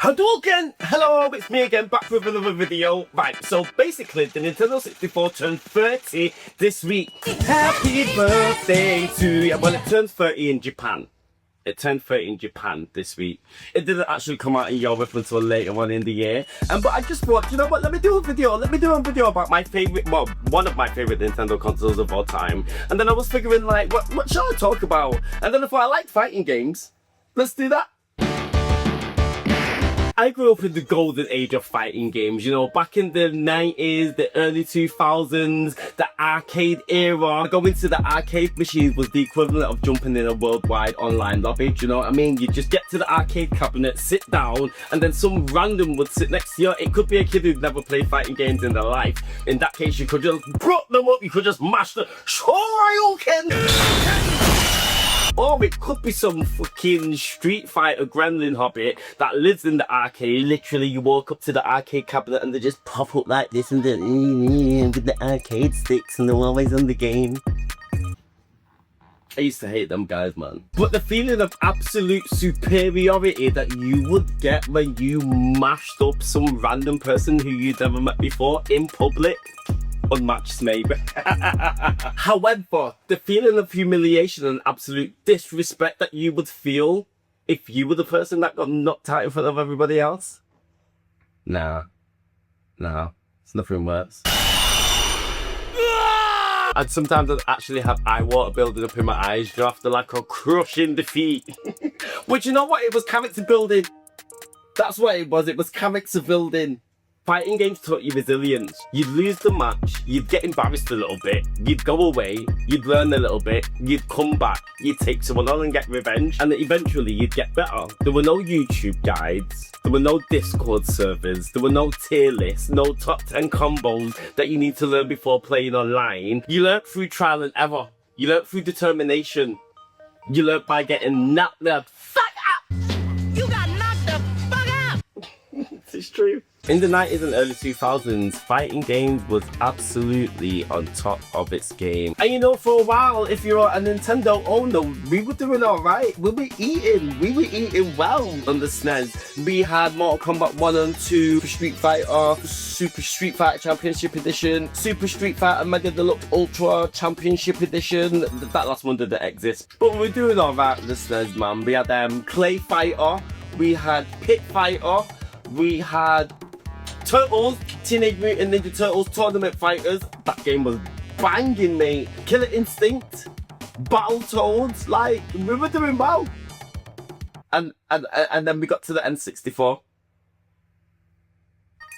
Hadouken! Hello, it's me again, back with another video. Right, so basically, the Nintendo 64 turned 30 this week. Happy birthday to you. Well, it turns 30 in Japan. It turned 30 in Japan this week. It didn't actually come out in Europe until later on in the year. But I just thought, you know what, let me do a video about my favorite, well, one of my favorite Nintendo consoles of all time. And then I was figuring, like, what shall I talk about? And then I thought, I like fighting games. Let's do that. I grew up in the golden age of fighting games, you know, back in the 90s, the early 2000s, the arcade era. Going to the arcade machines was the equivalent of jumping in a worldwide online lobby, do you know what I mean? You just get to the arcade cabinet, sit down, and then some random would sit next to you. It could be a kid who'd never played fighting games in their life. In that case, you could just prop them up, you could just mash the Shoryuken! Or it could be some fucking Street Fighter gremlin hobbit that lives in the arcade. Literally, you walk up to the arcade cabinet and they just pop up like this and with the arcade sticks and they're always on the game. I used to hate them guys, man. But the feeling of absolute superiority that you would get when you mashed up some random person who you'd never met before in public, unmatched maybe. However, the feeling of humiliation and absolute disrespect that you would feel if you were the person that got knocked out in front of everybody else, nah, it's nothing worse. And sometimes I'd actually have eye water building up in my eyes, you know, after like a crushing defeat. But you know what, it was character building. That's what it was character building. Fighting games taught you resilience. You'd lose the match, you'd get embarrassed a little bit, you'd go away, you'd learn a little bit, you'd come back, you'd take someone on and get revenge, and eventually you'd get better. There were no YouTube guides, there were no Discord servers, there were no tier lists, no top 10 combos that you need to learn before playing online. You learnt through trial and error. You learnt through determination. You learnt by getting knocked the fuck out. You got knocked the fuck out. It's true. In the 90s and early 2000s, fighting games was absolutely on top of its game. And you know, for a while, if you're a Nintendo owner, we were doing alright. We were eating well on the SNES. We had Mortal Kombat 1 and 2, Street Fighter, Super Street Fighter Championship Edition, Super Street Fighter Mega Deluxe Ultra Championship Edition. That last one didn't exist. But we were doing alright with the SNES, man. We had Clay Fighter, we had Pit Fighter, we had Turtles, Teenage Mutant Ninja Turtles, Tournament Fighters. That game was banging, mate. Killer Instinct, Battletoads, like, we were doing well. And then we got to the N64.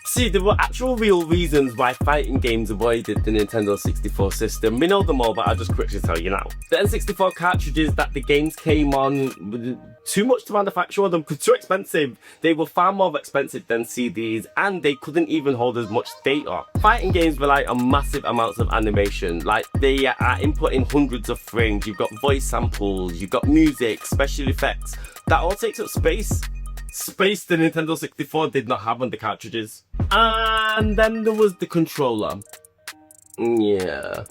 See, there were actual real reasons why fighting games avoided the Nintendo 64 system. We know them all, but I'll just quickly tell you now. The N64 cartridges that the games came on, too much to manufacture them, too expensive. They were far more expensive than CDs, and they couldn't even hold as much data. Fighting games rely on massive amounts of animation. Like, they are inputting hundreds of frames. You've got voice samples, you've got music, special effects. That all takes up space. Space the Nintendo 64 did not have on the cartridges. And then there was the controller. Yeah.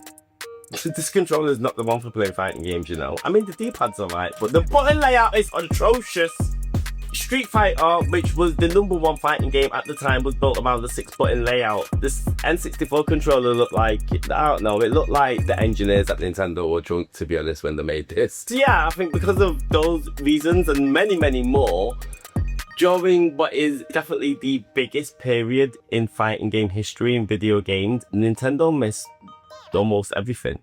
This controller is not the one for playing fighting games, you know. I mean, the D-pad's alright, but the button layout is atrocious. Street Fighter, which was the #1 fighting game at the time, was built around the 6-button layout. This N64 controller looked like, I don't know, it looked like the engineers at Nintendo were drunk, to be honest, when they made this. So yeah, I think because of those reasons and many, many more, during what is definitely the biggest period in fighting game history in video games, Nintendo missed almost everything.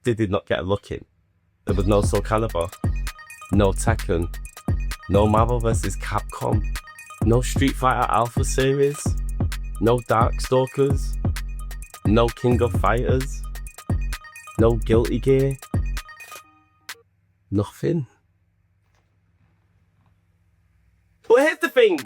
They did not get a look in. There was no Soul Calibur, no Tekken, no Marvel vs. Capcom, no Street Fighter Alpha series, no Darkstalkers, no King of Fighters, no Guilty Gear, nothing. But here's the thing,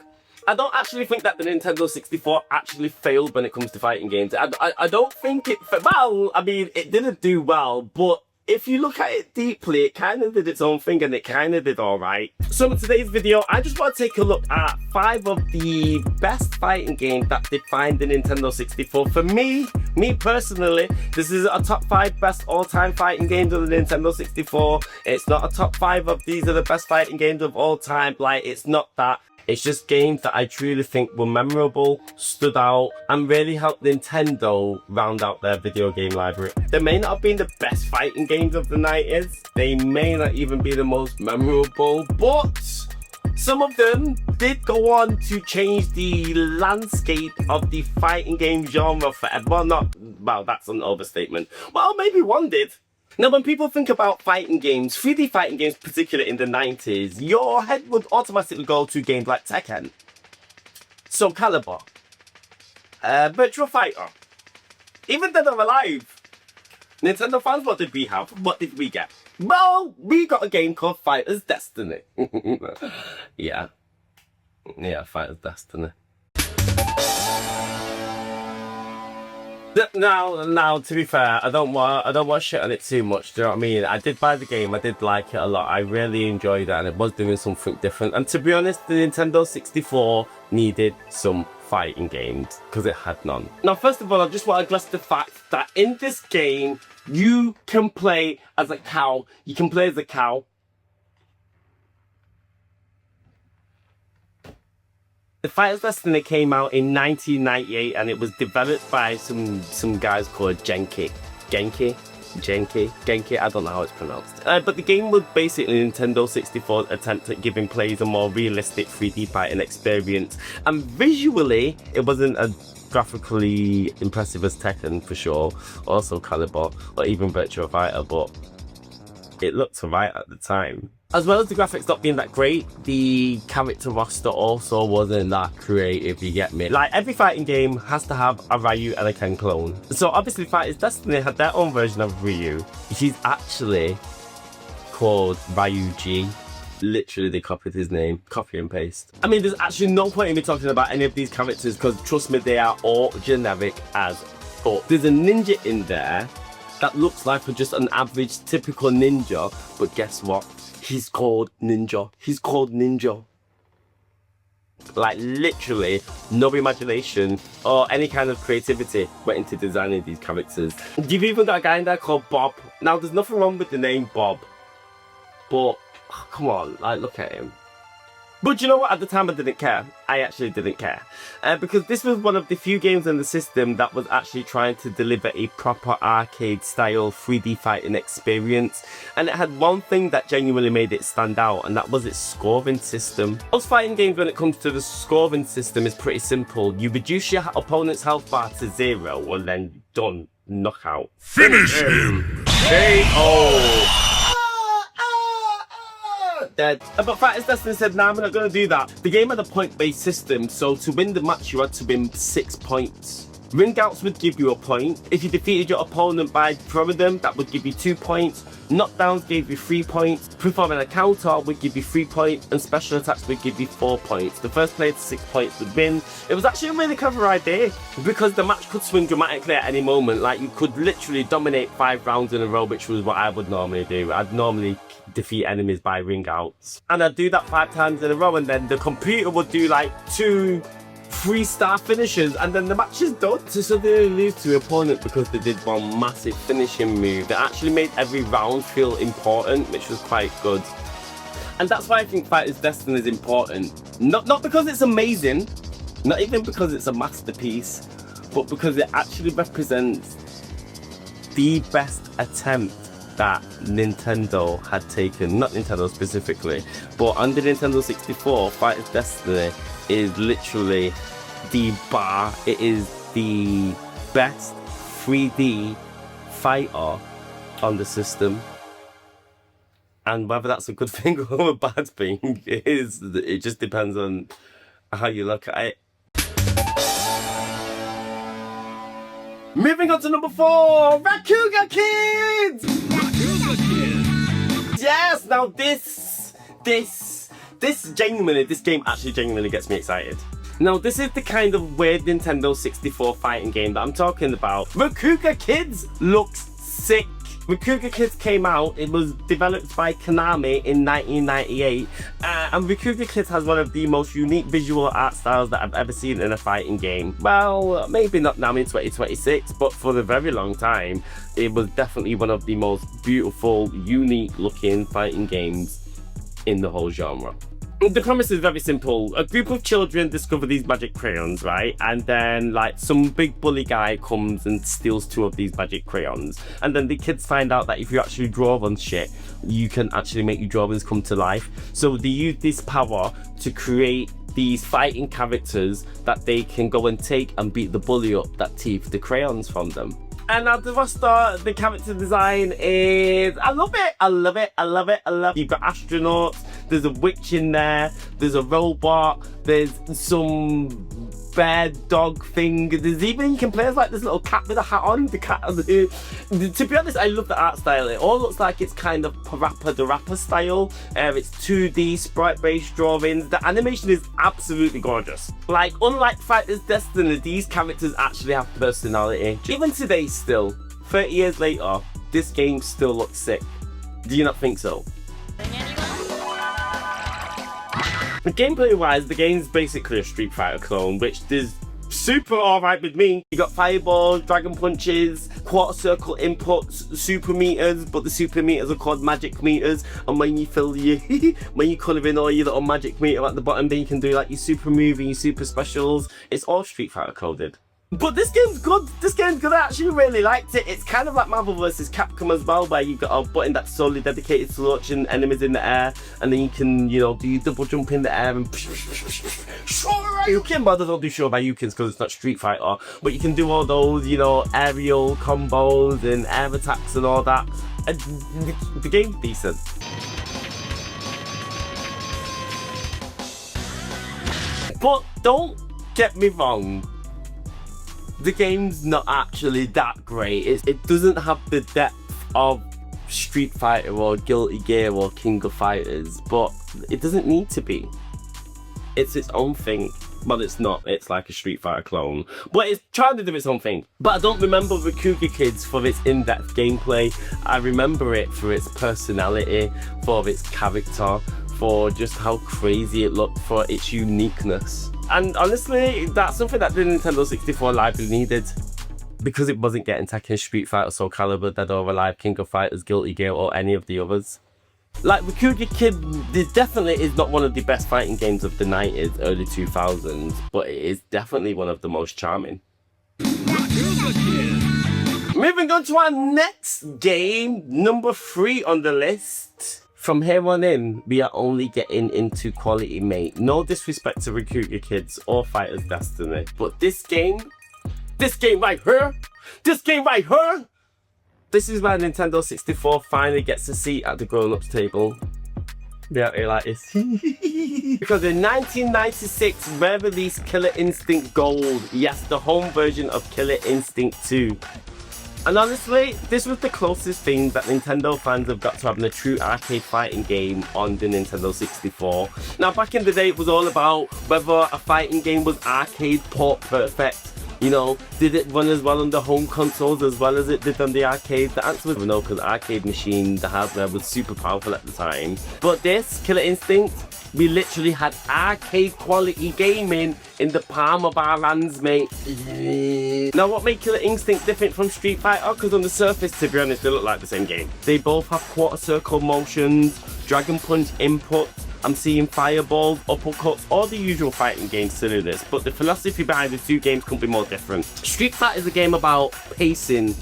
I don't actually think that the Nintendo 64 actually failed when it comes to fighting games. I don't think it, well, I mean, it didn't do well, but if you look at it deeply, it kind of did its own thing and it kind of did alright. So in today's video, I just want to take a look at 5 of the best fighting games that defined the Nintendo 64. For me personally, this is a top 5 best all-time fighting games of the Nintendo 64. It's not a top 5 of these are the best fighting games of all time. Like, it's not that. It's just games that I truly think were memorable, stood out, and really helped Nintendo round out their video game library. They may not have been the best fighting games of the 90s, they may not even be the most memorable, but some of them did go on to change the landscape of the fighting game genre forever. Well, that's an overstatement. Well, maybe one did. Now, when people think about fighting games, 3D fighting games, particularly in the 90s, your head would automatically go to games like Tekken, Soul Calibur, Virtua Fighter, even Dead or Alive. Nintendo fans, what did we have? What did we get? Well, we got a game called Fighter's Destiny. Yeah, Fighter's Destiny. Now, to be fair, I don't want to shit on it too much. Do you know what I mean? I did buy the game. I did like it a lot. I really enjoyed it, and it was doing something different. And to be honest, the Nintendo 64 needed some fighting games because it had none. Now, first of all, I just want to address the fact that in this game, you can play as a cow. You can play as a cow. The Fighter's Destiny came out in 1998 and it was developed by some guys called Genki, I don't know how it's pronounced. But the game was basically Nintendo 64's attempt at giving players a more realistic 3D fighting experience. And visually, it wasn't as graphically impressive as Tekken for sure, also Calibur, or even Virtua Fighter, but it looked alright at the time. As well as the graphics not being that great, the character roster also wasn't that creative, you get me? Like, every fighting game has to have a Ryu and a Ken clone. So obviously Fighter's Destiny had their own version of Ryu. He's actually called Ryuji. Literally, they copied his name, copy and paste. I mean, there's actually no point in me talking about any of these characters because trust me, they are all generic as fuck. There's a ninja in there that looks like just an average, typical ninja, but guess what? He's called Ninja. He's called Ninja. Like, literally, no imagination or any kind of creativity went into designing these characters. You've even got a guy in there called Bob. Now, there's nothing wrong with the name Bob, but oh, come on, like, look at him. But you know what? At the time, I didn't care. I actually didn't care. Because this was one of the few games in the system that was actually trying to deliver a proper arcade-style 3D fighting experience. And it had one thing that genuinely made it stand out, and that was its scoring system. Most fighting games, when it comes to the scoring system, is pretty simple. You reduce your opponent's health bar to 0, and then done. Knockout. Finish him! KO! Dead. But Fighter's Destiny said, nah, we're not going to do that. The game had a point-based system, so to win the match, you had to win 6 points. Ring outs would give you a point. If you defeated your opponent by throwing them, that would give you 2 points. Knockdowns gave you 3 points. Performing a counter would give you 3 points. And special attacks would give you 4 points. The first player to 6 points would win. It was actually a really clever idea because the match could swing dramatically at any moment. Like, you could literally dominate 5 rounds in a row, which was what I would normally do. I'd normally defeat enemies by ring outs. And I'd do that 5 times in a row, and then the computer would do like 2 3-star finishes, and then the match is done. So they didn't lose to the opponent because they did one massive finishing move that actually made every round feel important, which was quite good. And that's why I think Fighter's Destiny is important. Not because it's amazing, not even because it's a masterpiece, but because it actually represents the best attempt that Nintendo had taken. Not Nintendo specifically, but on the Nintendo 64, Fighter's Destiny is literally the bar. It is the best 3D fighter on the system. And whether that's a good thing or a bad thing, it just depends on how you look at it. Moving on to number 4, Rakuga Kids! Rakuga Kids! Yes, now this game actually genuinely gets me excited. Now, this is the kind of weird Nintendo 64 fighting game that I'm talking about. Rakuga Kids looks sick. Rakuga Kids came out, it was developed by Konami in 1998, and Rakuga Kids has one of the most unique visual art styles that I've ever seen in a fighting game. Well, maybe not now in 2026, but for a very long time, it was definitely one of the most beautiful, unique looking fighting games in the whole genre. The premise is very simple. A group of children discover these magic crayons, right? And then like some big bully guy comes and steals 2 of these magic crayons. And then the kids find out that if you actually draw on shit, you can actually make your drawings come to life. So they use this power to create these fighting characters that they can go and take and beat the bully up that thieved the crayons from them. And at the start, the character design is, I love it, I love it, I love it, I love it. You've got astronauts, there's a witch in there, there's a robot, there's some bear dog thing, there's even, you can play as like this little cat with a hat on, the cat on the, to be honest, I love the art style. It all looks like it's kind of Parappa the Rapper style. It's 2D sprite-based drawings. The animation is absolutely gorgeous. Like, unlike Fighter's Destiny, these characters actually have personality. Even today still, 30 years later, this game still looks sick. Do you not think so? Gameplay wise, the game's basically a Street Fighter clone, which is super alright with me. You got fireballs, dragon punches, quarter circle inputs, super meters, but the super meters are called magic meters. And when you fill your, when you colour in all your little magic meter at the bottom, then you can do like your super move and your super specials. It's all Street Fighter coded. But this game's good. This game's good. I actually really liked it. It's kind of like Marvel vs. Capcom as well, where you've got a button that's solely dedicated to launching enemies in the air, and then you can, you know, do your double jump in the air and Shoryuken. But I don't do Shoryukens because it's not Street Fighter. But you can do all those, you know, aerial combos and air attacks and all that. And the game's decent. But don't get me wrong. The game's not actually that great. It doesn't have the depth of Street Fighter or Guilty Gear or King of Fighters, but it doesn't need to be. It's its own thing. Well, it's not. It's like a Street Fighter clone, but it's trying to do its own thing. But I don't remember Rakuga Kids for its in-depth gameplay. I remember it for its personality, for its character, for just how crazy it looked, for its uniqueness. And honestly, that's something that the Nintendo 64 library needed, because it wasn't getting Tekken, Street Fighter, Soul Calibur, Dead or Alive, King of Fighters, Guilty Gear, or any of the others. Like, Rakuga Kid, this definitely is not one of the best fighting games of the 90s, early 2000s, but it is definitely one of the most charming. Rakuga Kids. Moving on to our next game, number 3 on the list. From here on in, we are only getting into quality, mate. No disrespect to Rakuga Kids or Fighter's Destiny, but this game right here, this is where Nintendo 64 finally gets a seat at the grown-ups table. Yeah, like this. Because in 1996, Rare released Killer Instinct Gold. Yes, the home version of Killer Instinct 2. And honestly, this was the closest thing that Nintendo fans have got to having a true arcade fighting game on the Nintendo 64. Now, back in the day, it was all about whether a fighting game was arcade port perfect. You know, did it run as well on the home consoles as well as it did on the arcade? The answer was no, because arcade machine, the hardware was super powerful at the time. But this, Killer Instinct, we literally had arcade quality gaming in the palm of our hands, mate. Now, what made Killer Instinct different from Street Fighter? Because on the surface, to be honest, they look like the same game. They both have quarter circle motions, dragon punch inputs. I'm seeing fireballs, uppercuts, all the usual fighting games to do this, but the philosophy behind the two games couldn't be more different. Street Fighter is a game about pacing,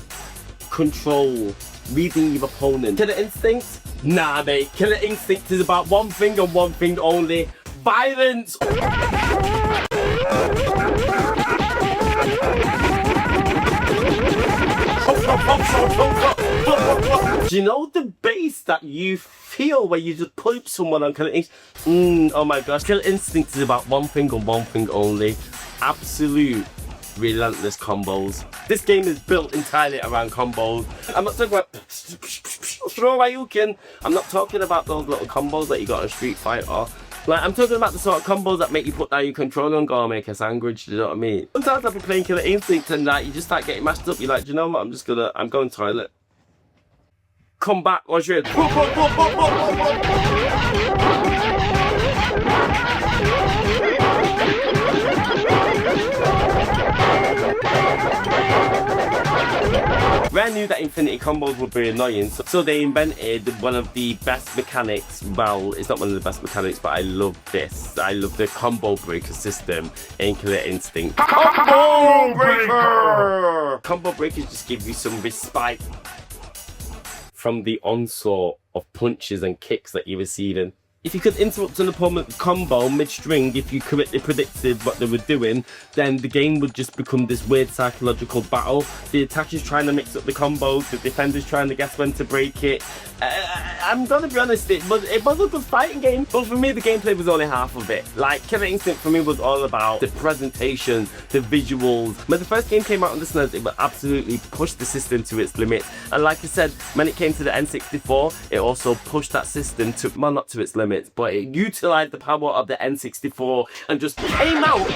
control, reading your opponent. Killer Instinct? Nah, mate. Killer Instinct is about one thing and one thing only: violence. Do you know the bass that you feel when you just punch someone on Killer Instinct? Oh my gosh. Killer Instinct is about one thing and one thing only: absolute relentless combos. This game is built entirely around combos. I'm not talking about Shoryuken. I'm not talking about those little combos that you got on Street Fighter. Like, I'm talking about the sort of combos that make you put down your controller and go and make a sandwich, you know what I mean? Sometimes I'll be playing Killer Instinct and like, you just start getting mashed up. You're like, do you know what? I'm going toilet. Come back, or shit. Rare I knew that infinity combos would be annoying, so they invented one of the best mechanics. Well, it's not one of the best mechanics, but I love this. I love the combo breaker system in Killer Instinct. Combo breaker! Combo breakers just give you some respite from the onslaught of punches and kicks that you're receiving. If you could interrupt an opponent's combo mid-string, if you correctly predicted what they were doing, then the game would just become this weird psychological battle. The attacker's trying to mix up the combos, the defender's trying to guess when to break it. I'm gonna be honest, it was a good fighting game, but for me the gameplay was only half of it. Like, Killer Instinct for me was all about the presentation, the visuals. When the first game came out on the SNES, it would absolutely push the system to its limits. And like I said, when it came to the N64, it also pushed that system to, well, not to its limits, but it utilized the power of the N64 and just came out,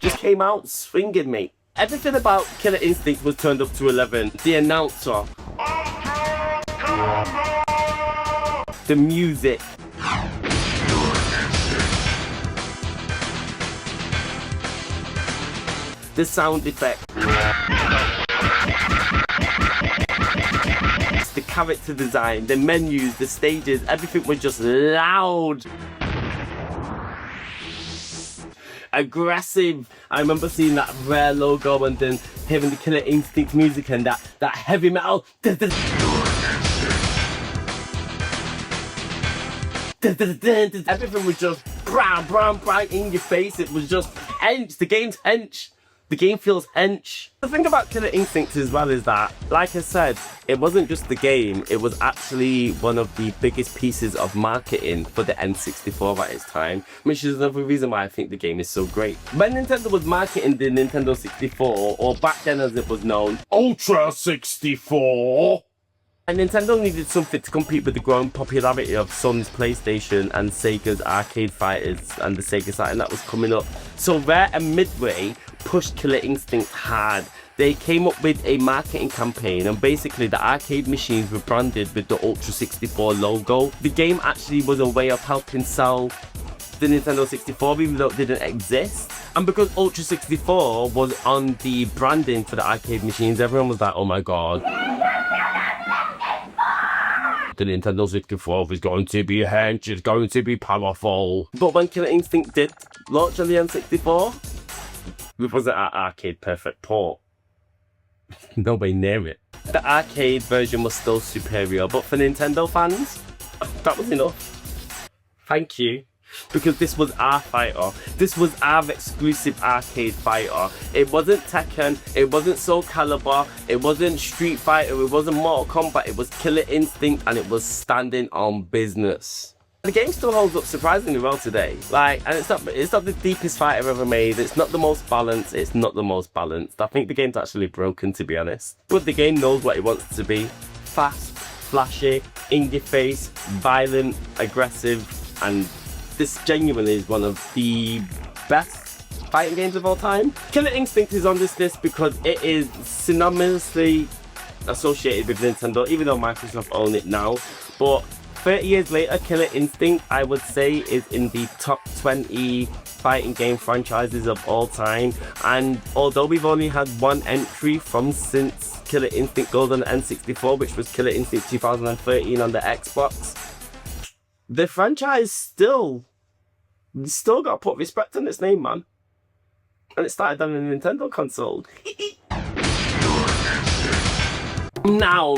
just came out swinging, mate. Everything about Killer Instinct was turned up to 11. The announcer, the music, the sound effect, the character design, the menus, the stages, everything was just loud, aggressive. I remember seeing that rare logo and then hearing the Killer Instinct music and that heavy metal. Everything was just bright in your face. It was just hench. The game's hench. The game feels hench. The thing about Killer Instinct as well is that, like I said, it wasn't just the game, it was actually one of the biggest pieces of marketing for the N64 at its time, which is another reason why I think the game is so great. When Nintendo was marketing the Nintendo 64, or back then as it was known, Ultra 64, and Nintendo needed something to compete with the growing popularity of Sony's PlayStation and Sega's arcade fighters and the Sega Saturn that was coming up. So Rare and Midway pushed Killer Instinct hard. They came up with a marketing campaign and basically the arcade machines were branded with the Ultra 64 logo. The game actually was a way of helping sell the Nintendo 64 even though it didn't exist. And because Ultra 64 was on the branding for the arcade machines, everyone was like, oh my god, the Nintendo 64 is going to be hench, it's going to be powerful. But when Killer Instinct did launch on the N64, it wasn't an arcade perfect port. Nobody near it. The arcade version was still superior, but for Nintendo fans, that was enough. Thank you. Because this was our fighter. This was our exclusive arcade fighter. It wasn't Tekken, it wasn't Soul Calibur, it wasn't Street Fighter, it wasn't Mortal Kombat, it was Killer Instinct and it was standing on business. The game still holds up surprisingly well today. Like, and it's not the deepest fight I've ever made, it's not the most balanced, I think the game's actually broken, to be honest. But the game knows what it wants to be. Fast, flashy, in your face, violent, aggressive, and this genuinely is one of the best fighting games of all time. Killer Instinct is on this list because it is synonymously associated with Nintendo, even though Microsoft own it now. But 30 years later, Killer Instinct, I would say, is in the top 20 fighting game franchises of all time. And although we've only had one entry from since Killer Instinct Gold on the N64, which was Killer Instinct 2013 on the Xbox, the franchise still got to put respect on its name, man. And it started on a Nintendo console. Now,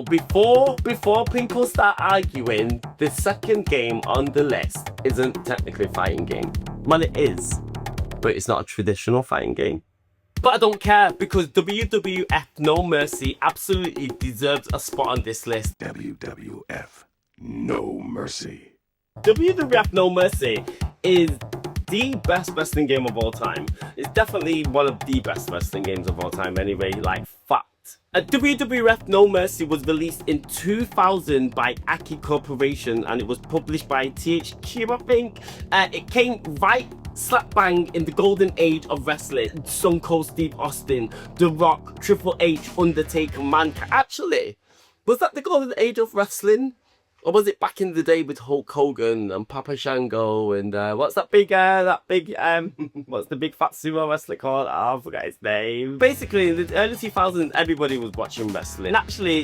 before people start arguing, the second game on the list isn't technically a fighting game. Well, it is, but it's not a traditional fighting game. But I don't care, because WWF No Mercy absolutely deserves a spot on this list. WWF No Mercy. WWF No Mercy is the best wrestling game of all time. It's definitely one of the best wrestling games of all time anyway, like fact. WWF No Mercy was released in 2000 by Aki Corporation and it was published by THQ, I think. It came right slap bang in the golden age of wrestling. Stone Cold Steve Austin, The Rock, Triple H, Undertaker, Mankind. Actually, was that the golden age of wrestling? Or was it back in the day with Hulk Hogan and Papa Shango and what's that big what's the big fat sumo wrestler called? Oh, I forgot his name. Basically, in the early 2000s, everybody was watching wrestling. Naturally,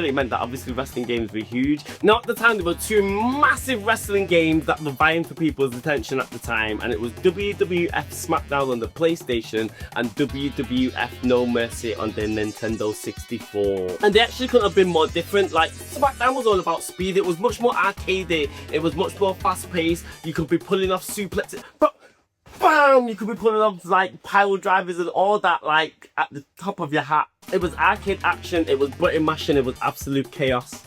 it meant that obviously wrestling games were huge. Now at the time, there were two massive wrestling games that were vying for people's attention at the time, and it was WWF SmackDown on the PlayStation and WWF No Mercy on the Nintendo 64. And they actually couldn't have been more different. Like, SmackDown was all about speed. It was much more arcadey. It was much more fast-paced. You could be pulling off suplexes, but bam! You could be pulling off like pile drivers and all that like at the top of your hat. It was arcade action. It was button mashing. It was absolute chaos.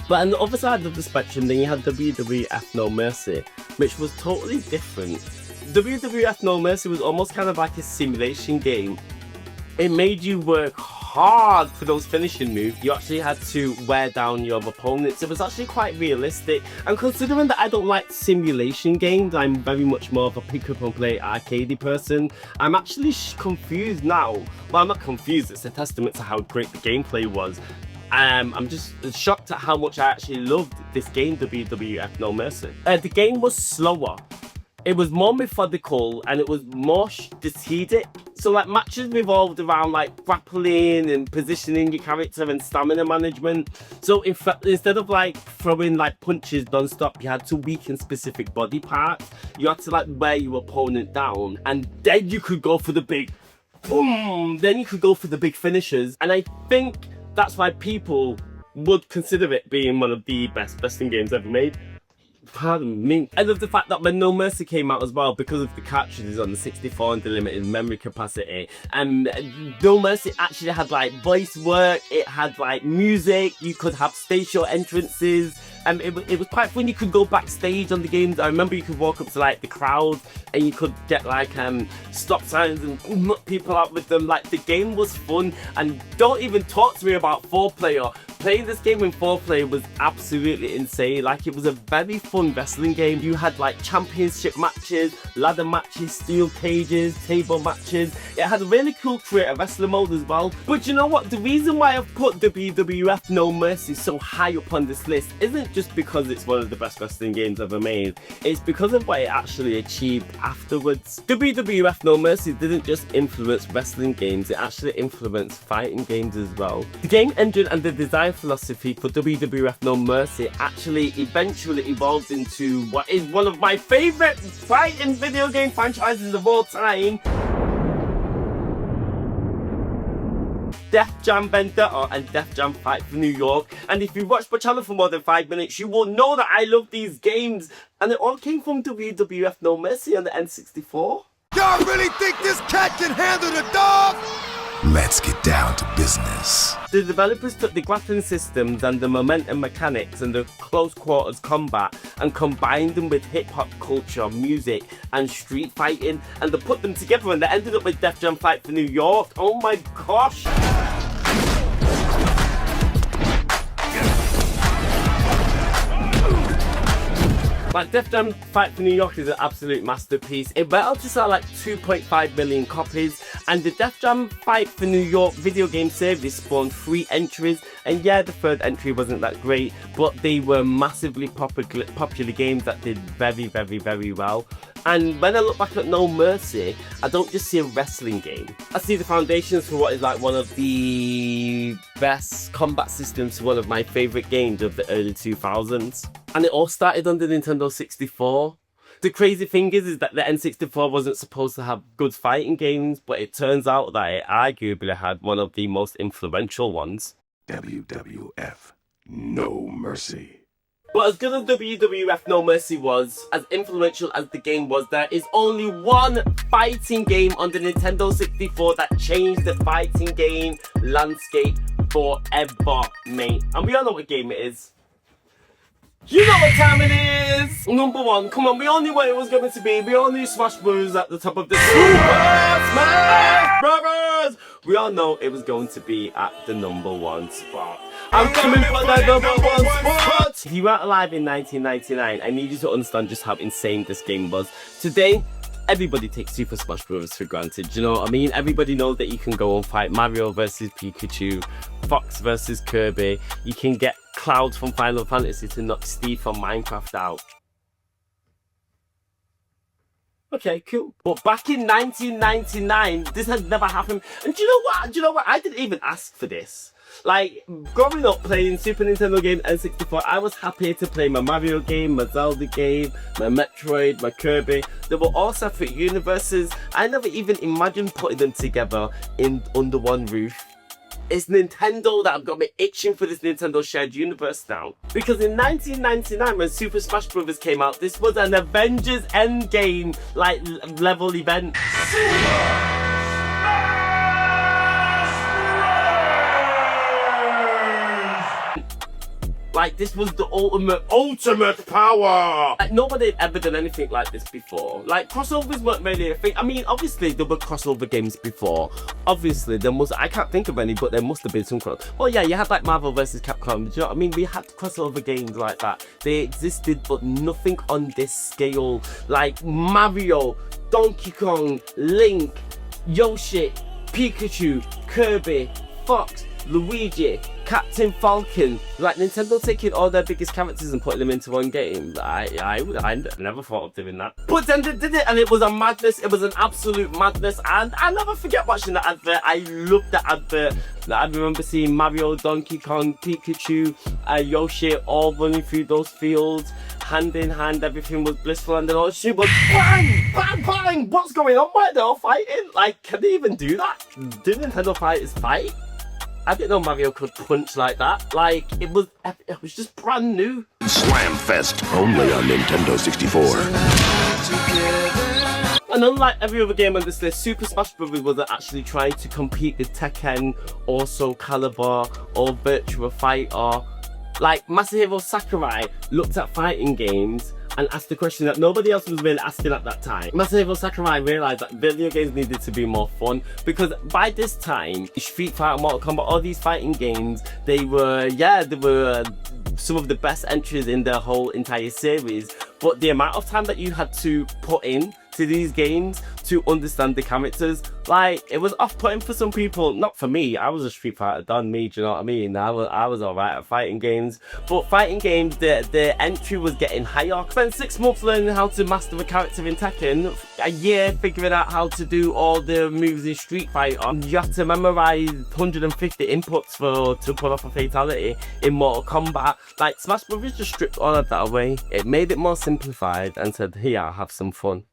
But on the other side of the spectrum, then you had WWF No Mercy, which was totally different. WWF No Mercy was almost kind of like a simulation game. It made you work hard for those finishing moves. You actually had to wear down your opponents. It was actually quite realistic. And considering that I don't like simulation games, I'm very much more of a pick up and play arcadey person. I'm actually confused now. Well, I'm not confused. It's a testament to how great the gameplay was. I'm just shocked at how much I actually loved this game, WWF No Mercy. The game was slower. It was more methodical and it was more strategic. So like matches revolved around like grappling and positioning your character and stamina management. So in fact, instead of like throwing like punches non-stop, you had to weaken specific body parts. You had to like wear your opponent down, and then you could go for the big boom. Then you could go for the big finishes. And I think that's why people would consider it being one of the best wrestling games ever made. Pardon me. I love the fact that when No Mercy came out as well, because of the cartridges on the 64 and the limited memory capacity, and No Mercy actually had like voice work, it had like music, you could have stage show entrances, and it was quite fun. You could go backstage on the games. I remember you could walk up to like the crowd and you could get like stop signs and knock people out with them. Like, the game was fun. And don't even talk to me about 4-player. Playing this game in 4-player was absolutely insane. Like, it was a very fun wrestling game. You had like championship matches, ladder matches, steel cages, table matches. It had a really cool creative wrestler mode as well. But you know what? The reason why I've put WWF No Mercy so high up on this list isn't just because it's one of the best wrestling games ever made. It's because of what it actually achieved afterwards. WWF No Mercy didn't just influence wrestling games, it actually influenced fighting games as well. The game engine and the design philosophy for WWF No Mercy actually eventually evolved into what is one of my favourite fighting video game franchises of all time, Def Jam Vendetta and Def Jam Fight for New York. And if you've watched my channel for more than 5 minutes, you will know that I love these games, and it all came from WWF No Mercy on the N64. Y'all really think this cat can handle the dog? Let's get down to business. The developers took the grappling systems and the momentum mechanics and the close quarters combat and combined them with hip hop culture, music and street fighting, and they put them together and they ended up with Def Jam Fight for New York. Oh my gosh! Like, Def Jam Fight for New York is an absolute masterpiece. It went out to sell like 2.5 million copies, and the Def Jam Fight for New York video game service spawned 3 entries, and yeah, the 3rd entry wasn't that great, but they were massively popular games that did very, very, very well. And when I look back at No Mercy, I don't just see a wrestling game. I see the foundations for what is like one of the best combat systems to one of my favourite games of the early 2000s. And it all started on the Nintendo 64. The crazy thing is that the N64 wasn't supposed to have good fighting games, but it turns out that it arguably had one of the most influential ones. WWF No Mercy. But as good as WWF No Mercy was, as influential as the game was, there is only one fighting game on the Nintendo 64 that changed the fighting game landscape forever, mate. And we all know what game it is. You know what time it is! Number 1, come on, we all knew what it was going to be. We all knew Smash Bros at the top of the Super Smash Brothers! We all know it was going to be at the number 1 spot. I'm coming for the number 1 spot! If you weren't alive in 1999, I need you to understand just how insane this game was. Today, everybody takes Super Smash Bros for granted, you know what I mean? Everybody knows that you can go and fight Mario versus Pikachu, Fox versus Kirby, you can get Cloud from Final Fantasy to knock Steve from Minecraft out. Okay, cool. But back in 1999, this had never happened. And do you know what? Do you know what? I didn't even ask for this. Like, growing up playing Super Nintendo game N64, I was happy to play my Mario game, my Zelda game, my Metroid, my Kirby. They were all separate universes. I never even imagined putting them together under one roof. It's Nintendo that have got me itching for this Nintendo shared universe now. Because in 1999, when Super Smash Bros. Came out, this was an Avengers Endgame like level event. Like, this was the ultimate power! Like, nobody had ever done anything like this before. Like, crossovers weren't really a thing. I mean, obviously, there were crossover games before. Obviously, I can't think of any, but there must have been some Well, yeah, you had, like, Marvel vs. Capcom. Do you know what I mean? We had crossover games like that. They existed, but nothing on this scale. Like, Mario, Donkey Kong, Link, Yoshi, Pikachu, Kirby, Fox, Luigi, Captain Falcon. Like, Nintendo taking all their biggest characters and putting them into one game. I never thought of doing that. But then they did it, and it was a madness. It was an absolute madness, and I never forget watching that advert. I loved that advert. I remember seeing Mario, Donkey Kong, Pikachu, Yoshi all running through those fields, hand in hand. Everything was blissful, and then all shit was bang, bang, bang. What's going on? Why are they all fighting? Like, can they even do that? Do Nintendo fighters fight? I didn't know Mario could punch like that. Like, it was just brand new. Slam Fest, only on Nintendo 64. And unlike every other game on this list, Super Smash Bros. Wasn't actually trying to compete with Tekken or Soul Calibur or Virtua Fighter. Like, Masahiro Sakurai looked at fighting games and asked the question that nobody else was really asking at that time. Masahiro Sakurai realised that video games needed to be more fun, because by this time, Street Fighter, Mortal Kombat, all these fighting games, they were some of the best entries in their whole entire series, but the amount of time that you had to put in to these games to understand the characters, like, it was off-putting for some people. Not for me. I was a Street Fighter done, me, do you know what I mean? I was alright at fighting games, but fighting games, the entry was getting higher. Spent 6 months learning how to master a character in Tekken, a year figuring out how to do all the moves in Street Fighter. You have to memorize 150 inputs to pull off a fatality in Mortal Kombat. Like, Smash Bros. Just stripped all of that away. It made it more simplified and said, here, have some fun.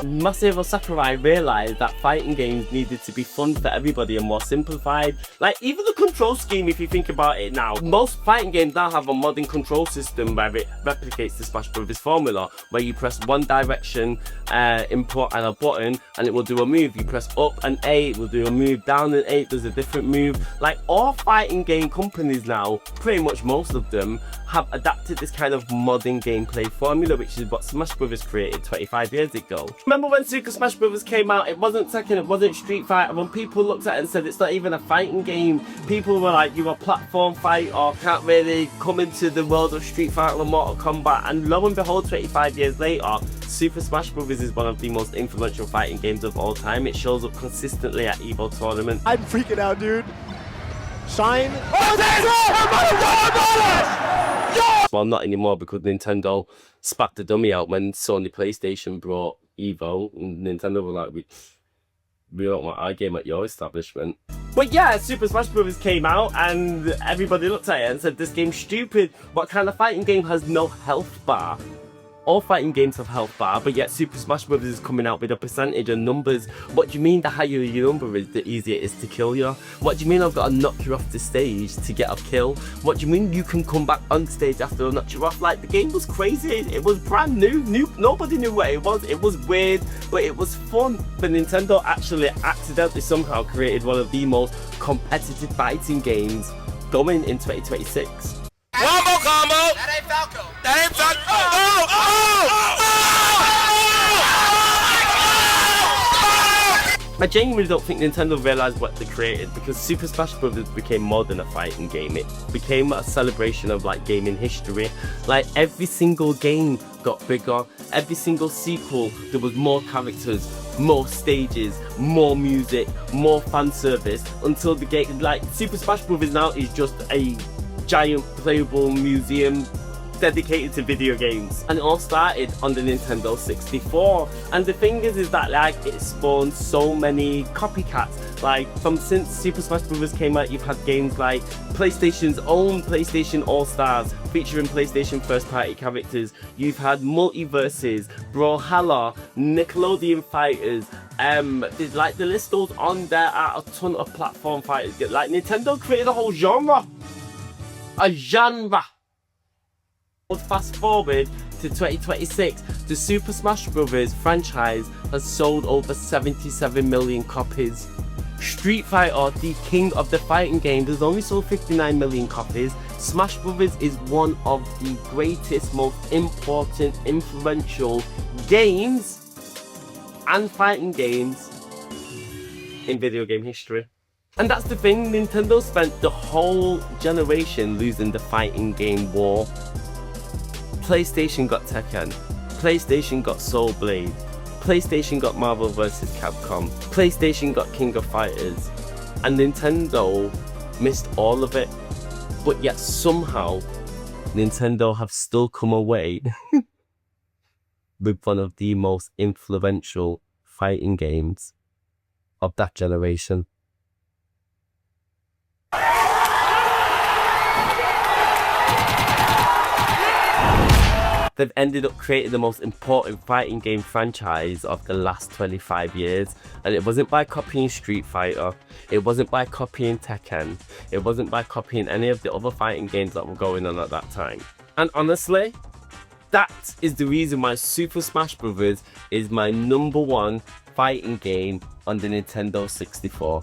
Masahiro Sakurai realised that fighting games needed to be fun for everybody and more simplified. Like, even the control scheme, if you think about it now, most fighting games now have a modern control system where it replicates the Smash Bros. Formula, where you press one direction input and a button and it will do a move. You press up and A, it will do a move, down and A, it does a different move. Like, all fighting game companies now, pretty much most of them, have adapted this kind of modern gameplay formula, which is what Smash Bros. Created 25 years ago. Remember when Super Smash Bros. Came out, it wasn't Tekken, it wasn't Street Fighter. When people looked at it and said it's not even a fighting game, people were like, you're a platform fight or can't really come into the world of Street Fighter or Mortal Kombat. And lo and behold, 25 years later, Super Smash Bros. Is one of the most influential fighting games of all time. It shows up consistently at EVO tournaments. I'm freaking out, dude. Shine. Oh, that's it! Well, not anymore, because Nintendo spat the dummy out when Sony PlayStation brought EVO, and Nintendo were like, we don't want our game at your establishment. But yeah, Super Smash Bros. Came out and everybody looked at it and said, this game's stupid. What kind of fighting game has no health bar? All fighting games have health bar, but yet Super Smash Bros. Is coming out with a percentage and numbers. What do you mean the higher your number is, the easier it is to kill you? What do you mean I've got to knock you off the stage to get a kill? What do you mean you can come back on stage after I knocked you off? Like, the game was crazy. It was brand new. Nobody knew what it was. It was weird, but it was fun. But Nintendo actually accidentally somehow created one of the most competitive fighting games going in 2026. Wombo combo! That ain't Falco. That ain't Falco. I genuinely don't think Nintendo realised what they created, because Super Smash Bros. Became more than a fighting game. It became a celebration of like gaming history. Like every single game got bigger, every single sequel there was more characters, more stages, more music, more fan service, until the game, like Super Smash Bros. Now is just a giant playable museum dedicated to video games, and it all started on the Nintendo 64. And the thing is that like it spawned so many copycats. Like since Super Smash Bros. Came out, you've had games like PlayStation's own PlayStation All-Stars featuring PlayStation first-party characters. You've had Multiverses, Brawlhalla, Nickelodeon Fighters. Like the list goes on. There are a ton of platform fighters. Like Nintendo created a whole genre. Fast forward to 2026, the Super Smash Bros. Franchise has sold over 77 million copies. Street Fighter, the king of the fighting games, has only sold 59 million copies. Smash Bros. Is one of the greatest, most important, influential games and fighting games in video game history. And that's the thing, Nintendo spent the whole generation losing the fighting game war. PlayStation got Tekken, PlayStation got Soul Blade, PlayStation got Marvel vs. Capcom, PlayStation got King of Fighters, and Nintendo missed all of it. But yet somehow, Nintendo have still come away with one of the most influential fighting games of that generation. They've ended up creating the most important fighting game franchise of the last 25 years. And it wasn't by copying Street Fighter, it wasn't by copying Tekken, it wasn't by copying any of the other fighting games that were going on at that time. And honestly, that is the reason why Super Smash Bros. Is my #1 fighting game on the Nintendo 64.